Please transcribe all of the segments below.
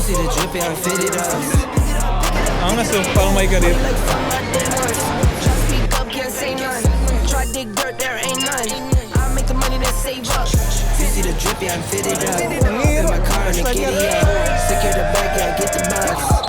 see the drip, yeah, I fit it up. Angas to, parang may garit. Try speak up, can't say none. Try dig dirt, there ain't none. I make the money that save up. You see the drip, yeah, I fit it up. In my car, and the giddy up. Secure the back, yeah, get the box.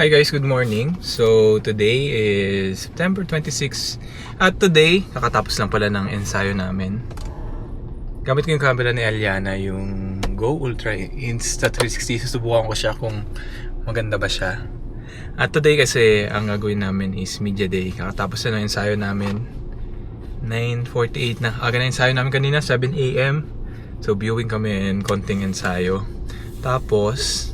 Hi guys, good morning. So today is September 26 at today, nakatapos lang pala ng ensayo namin. Gamit ko yung camera ni Aliana, yung Go Ultra Insta360. Susubukan ko siya kung maganda ba siya. At today kasi, ang gagawin namin is media day. Kakatapos na ng ensayo namin 9:48 na. Aga na ensayo namin kanina, 7 AM. So viewing kami and konting ensayo. Tapos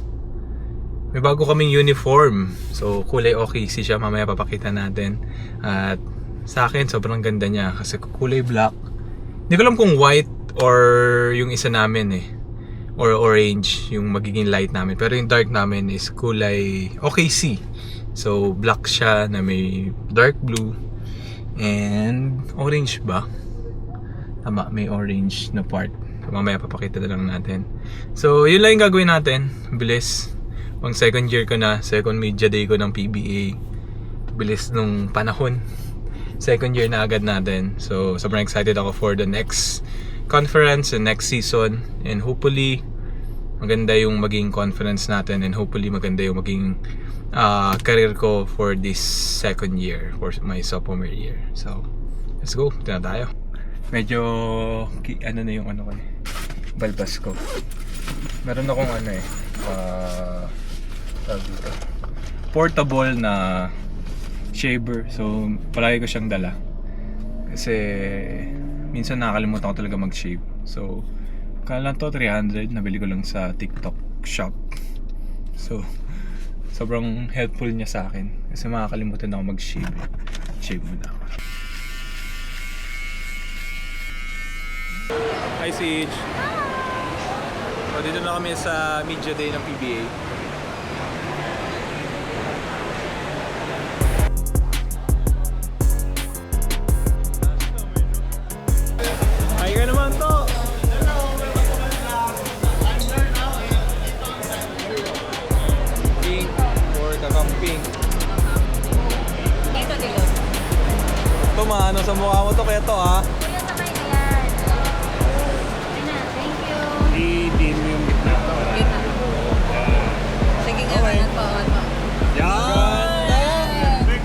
may bago kaming uniform. So kulay OKC siya, mamaya papakita natin. At sa akin sobrang ganda niya kasi kulay black. Hindi ko alam kung white or yung isa namin or orange yung magiging light namin. Pero yung dark namin is kulay OKC. So black siya na may dark blue and orange ba? Tama, may orange na part. Mamaya papakita na lang natin. So yun lang yung gagawin natin. Bilis. Pang second year ko na, second media day ko ng PBA. Bilis nung panahon. Second year na agad natin. So sobrang excited ako for the next conference and next season. And hopefully maganda yung maging conference natin. And hopefully maganda yung maging career ko for this second year, for my sophomore year. So let's go, ito na tayo. Medyo ano na yung ano ko balbas ko. Meron akong portable na shaver. So palagi ko siyang dala kasi minsan nakakalimutan ko talaga mag-shave. So kala to 300, nabili ko lang sa TikTok shop. So sobrang helpful niya sa akin kasi makakalimutan ako mag-shave. Shave muna ako. Hi Sage. So dito na kami sa media day ng PBA. Hi ka naman to. Pink or kakang pink. Dito. Ito maano sa mukha mo to kaya to ha. Kuya, sakay na yan. Okay na, thank you. Di mo yung gitna. Gitna. Sige nga, kanan po. Yan! Okay.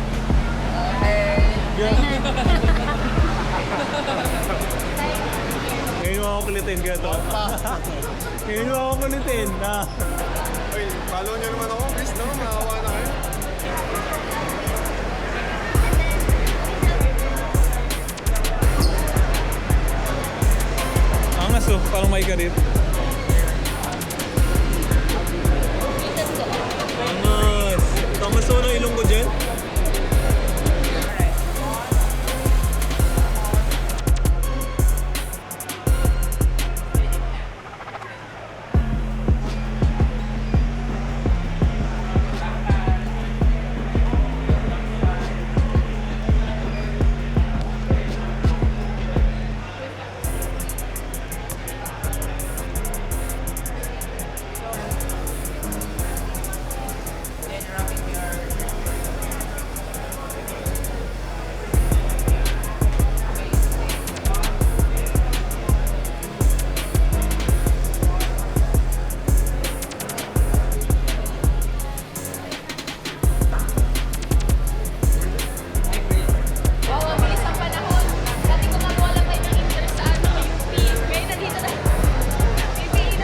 Ngayon mo ako kulitin ka to. Ngayon mo ako kulitin. Uy, follow nyo naman ako, please naman, maawa na kayo. Angas oh, parang may garit. Angas! Tamas oh ng ilong ko dyan.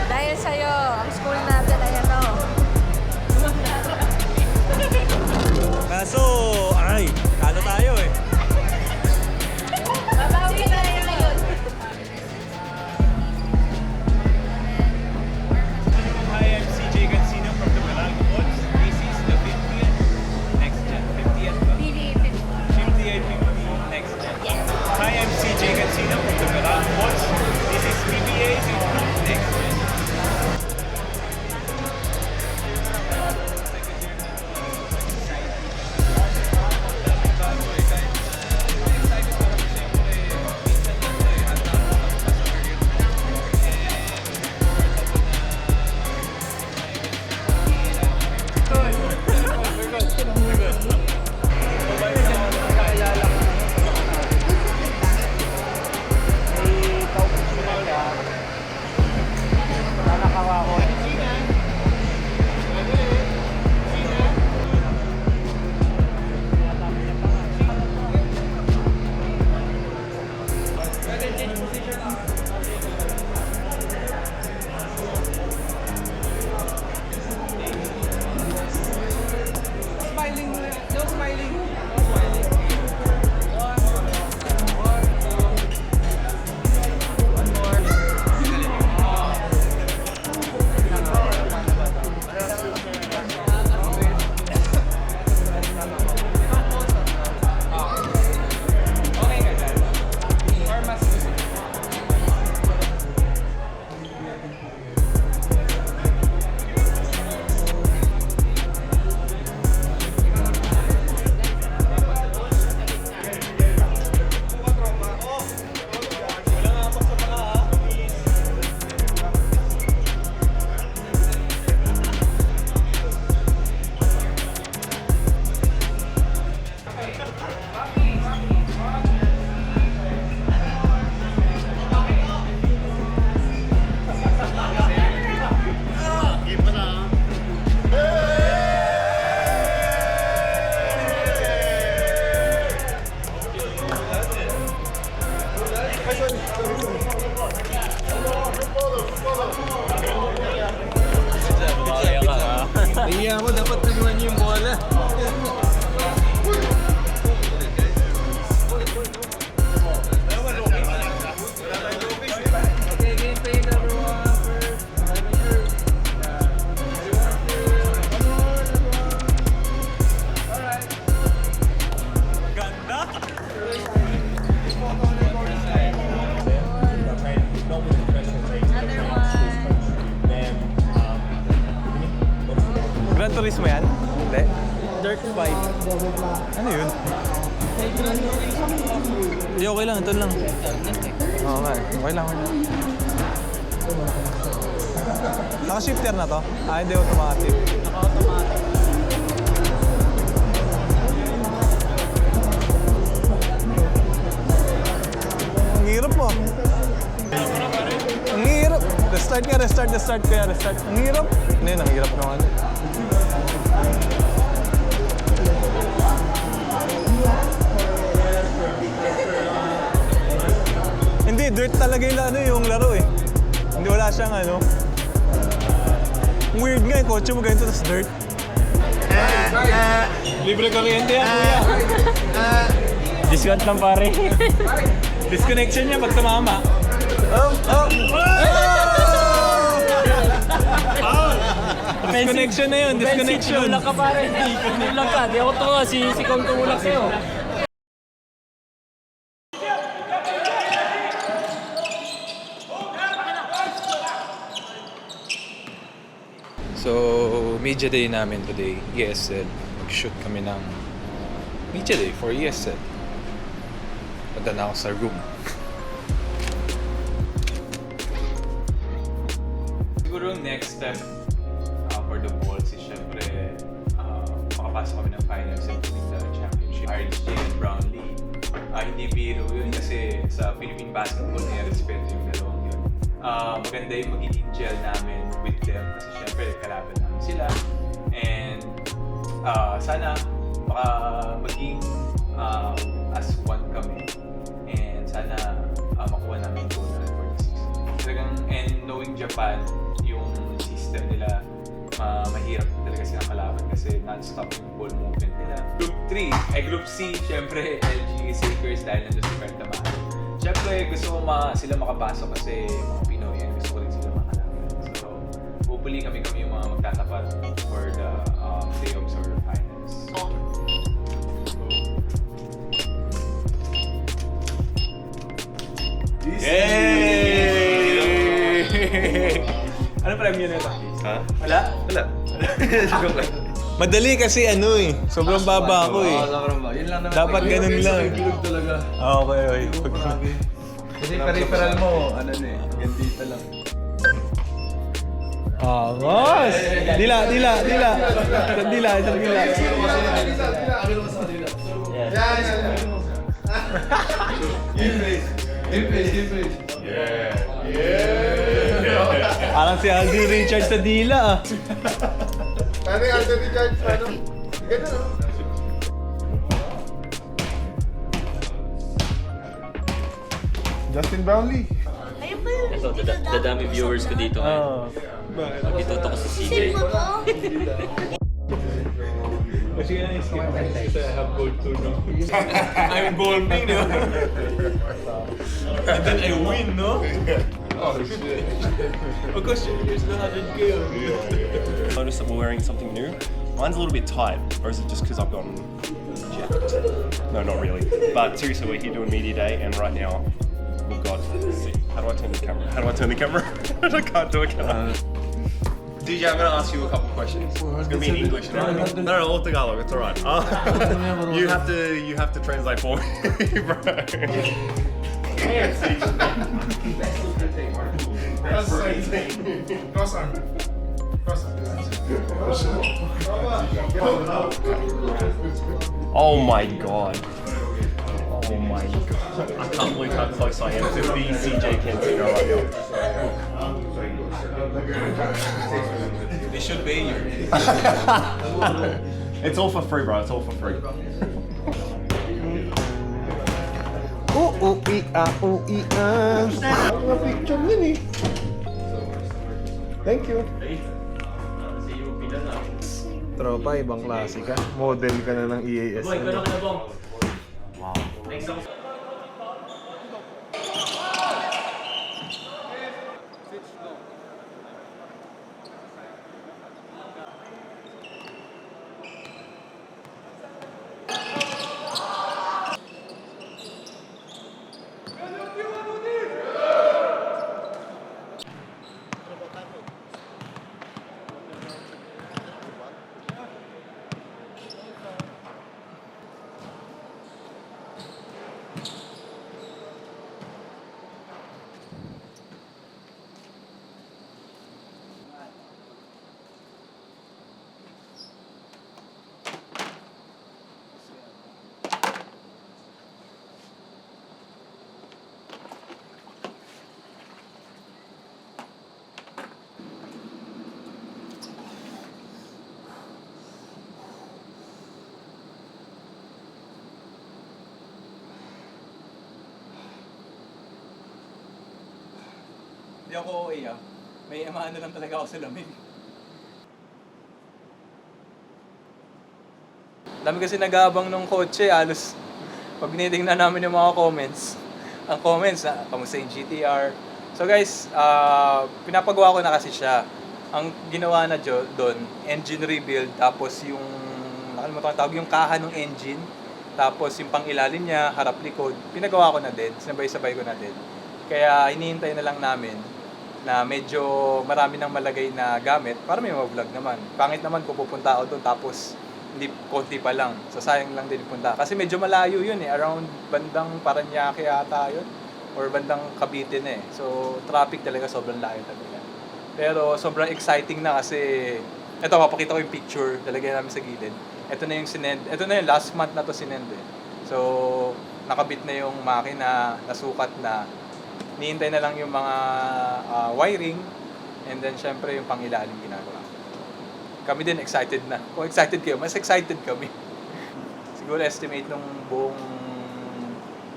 Dahil sa'yo, ang school natin ay ano. Kaso, talo tayo eh. Babawi na rin ngayon. Hi, I'm CJ Gansino from the Malago Boys. This is the 50th next gen. 50th ba? 50th next gen. Yes. Hi, I'm CJ Gansino from the Malago Boys. This is PBA next gen. Nahiya ako, dapat tulungan niyo yung bola. Another one. Gran Turismo yan? Hindi. Dirt 5. Ano yun? Hindi, okay lang. Ito lang. Oo nga. Okay lang. Naka-shifter na to? Ah, hindi automatic. Naka-automatic. Ang hirap mo. Ang hirap. Restart ka, restart kaya, restart. Ang hirap. Ano yun, ang hirap naman. Hindi, dirt talaga yung laro eh. Hindi, wala siyang ano. Ang weird nga yung kotse mo ganito, tapos dirt. Libre kuryente yan, kuya. Discount lang pare. Disconnection niya pag tumama. Disconnection na yun, disconnection. Tulak ka pare. Tulak ka. Di ako tunga. Si Kong tumulak sa'yo. So, media day namin today, ESL. Mag-shoot kami ng media day for ESL. Punta na ako sa room. Siguro next step for the Bulls is syempre makapasok kami ng finals and winning the championship. RHJ and Brownlee. Hindi biro yun kasi sa Philippine basketball na respeto yung dalawang yun. Maganda yung magiging gel namin with them kasi syempre kalaban namin sila. And sana maging as one kami. And sana makuha namin yung goal namin for the season. Talagang, and knowing Japan, yung system nila, mahirap talaga silang kalaban kasi non-stop yung ball movement nila. Group 3, Group C, syempre LG Lakers dahil nandun si Carl Tamayo. Syempre gusto ko sila makapasok kasi mga Pinoy yan, gusto ko rin sila makalaban. So, hopefully kami yung mga magtatapat for the playoffs or finals. Yay! Ano premyo nito? Ha? Wala? Wala. Joke lang. Madali kasi sobrang baba ako eh. Yun lang naman. Dapat ganun lang. Club talaga. Okay. Kasi peripheral mo, gantita lang. Boss! Dila. Isang dila. Parang si Aldi Richard sa dila ah. Paano yung Anthony Richards? Paano? Ganun no? Justin Brownlee. Ayun ba yun? Ito, dadami viewers ko dito. Oo. Dito ko si CJ. Sino to? Kasi nga naisip ko kasi I have gold too, no? I'm golfing, no? And then I win, no? Oh, shit. Because it's the 100K. Notice that we're wearing something new. Mine's a little bit tight, or is it just because I've gotten jacked? No, not really. But seriously, we're here doing media day, and right now, oh god, how do I turn the camera? How do I turn the camera? I can't do it. Can I? DJ, I'm gonna ask you a couple questions. It's gonna be in English. No, all Tagalog. It's alright. You have to translate for me, bro. Oh my god. Oh my god. I can't believe how close I am to the CJ Kensington right now. They should pay you. It's all for free, bro. It's all for free. Mga picture din eh. Thank you. Tropa, ibang klase ka. Model ka na ng EAS. Hindi ako OA ah. May amaano lang talaga ako sa lamig. Dami kasi nag-aabang ng kotse, halos pag tinitingnan namin yung mga comments, ang comments na, kamusta yung GTR. So guys, pinapagawa ko na kasi siya. Ang ginawa na doon, engine rebuild, tapos yung, nakalimutan ko tawag, yung kaha ng engine, tapos yung pang-ilalim niya, harap-likod, pinagawa ko na din, sinabay-sabay ko na din. Kaya hinihintay na lang namin na medyo marami nang malagay na gamit para may ma-vlog naman. Pangit naman kung pupunta ako doon tapos hindi konti pa lang. So sayang lang din punta. Kasi medyo malayo yun eh. Around bandang Paranaque yata yun. Or bandang Cavite na eh. So traffic talaga sobrang layo talaga. Pero sobrang exciting na kasi eto, papakita ko yung picture. Lalagay namin sa gilid. Ito na yung sinend. Ito na yung last month na to sinend eh. So nakabit na yung makina, nasukat na. Nihintay na lang yung mga wiring and then syempre yung pangilalim ginagawa. Kami din excited na. Kung excited kayo, mas excited kami. Siguro estimate nung buong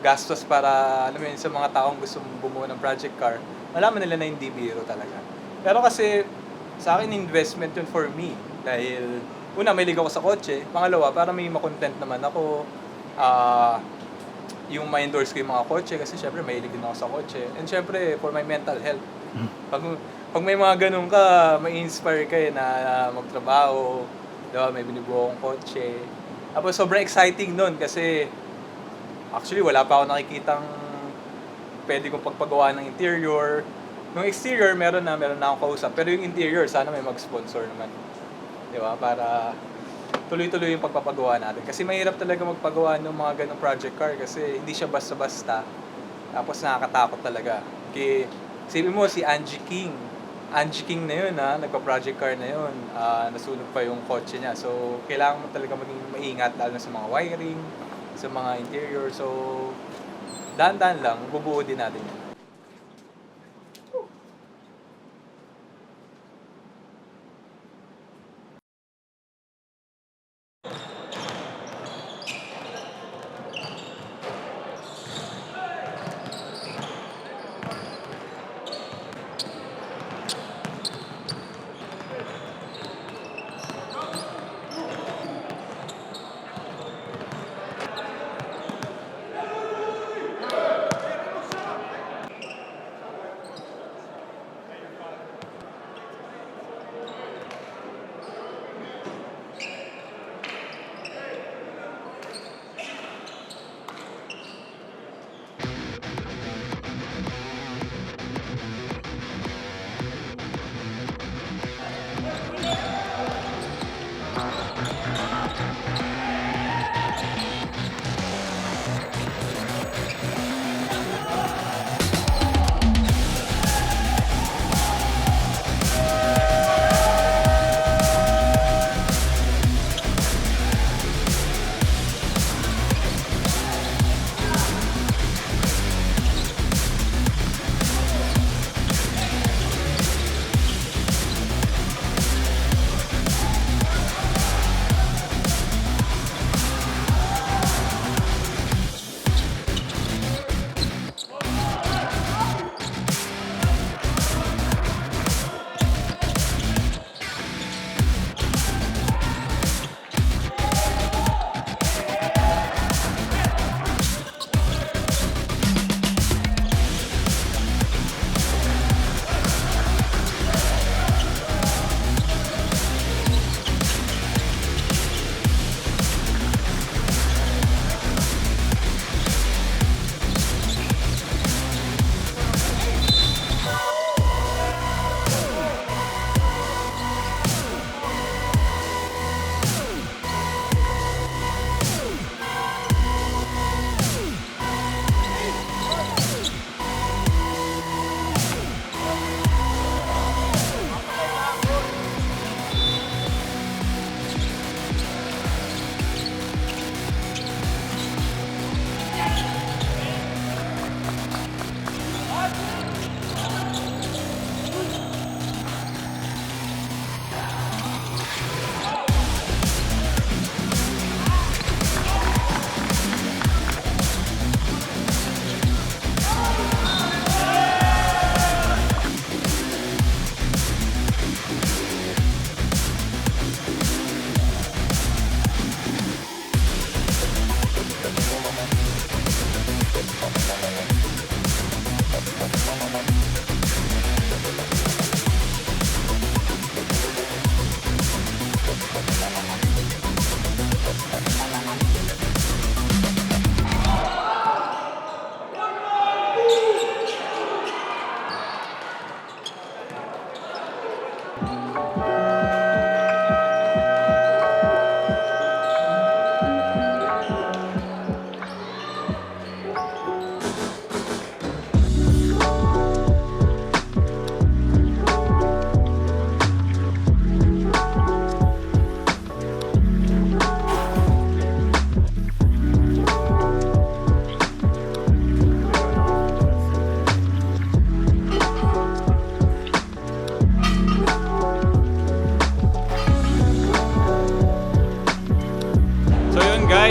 gastos para alam mo yun, sa mga taong gusto bumuo ng project car, malaman nila na hindi biro talaga. Pero kasi sa akin investment yun for me dahil una may ligaw ko sa kotse, pangalawa para may ma-content naman ako. Yung ma-endorse ko yung mga kotse kasi syempre mahilig din ako sa kotse. And syempre, for my mental health. Pag may mga ganun ka, ma-inspire ka na magtrabaho, diba, may binubuo akong kotse. Tapos sobrang exciting nun kasi actually wala pa ako nakikitang pwede kong pagpagawa ng interior. Yung exterior, meron na akong kausap. Pero yung interior, sana may mag-sponsor naman. Diba? Para tuloy-tuloy yung pagpapagawa natin. Kasi mahirap talaga magpagawa ng mga ganong project car kasi hindi siya basta-basta. Tapos nakakatakot talaga. Kaya, isipin mo si Angie King. Angie King na yun ha, nagpa-project car na yun. Nasunog pa yung kotse niya. So, kailangan mo talaga maging maingat lalo na sa mga wiring, sa mga interior. So, dahan-dahan lang, bubuo din natin yan.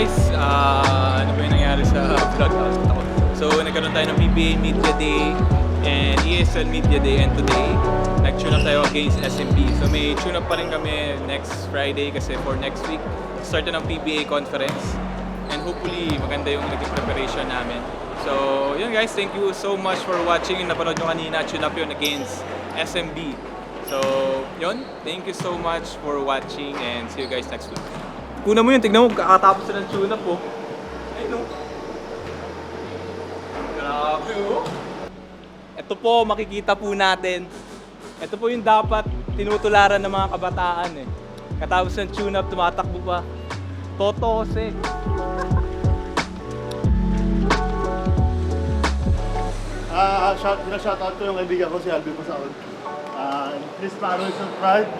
guys, ano ba yung nangyari sa vlog? So nagkaroon tayo ng PBA Media Day and ESL Media Day, and today nag-tune up tayo against SMB. So may tune up pa rin kami next Friday kasi for next week start na ng PBA conference, and hopefully maganda yung naging preparation namin. So yun guys, thank you so much for watching. Yung napanood nyo kanina, tune up yun against SMB. So yun, thank you so much for watching and see you guys next week. Kuna mo yun, tignan mo, kakatapos na ng tune up po. Ayun o. Grabe o. Ito po, makikita po natin. Ito po yung dapat tinutularan ng mga kabataan eh. Katapos ng tune up, tumatakbo pa. Toto Jose. Shoutout ko yung kaibigan ko si Alvin Pasaon. Please follow and subscribe.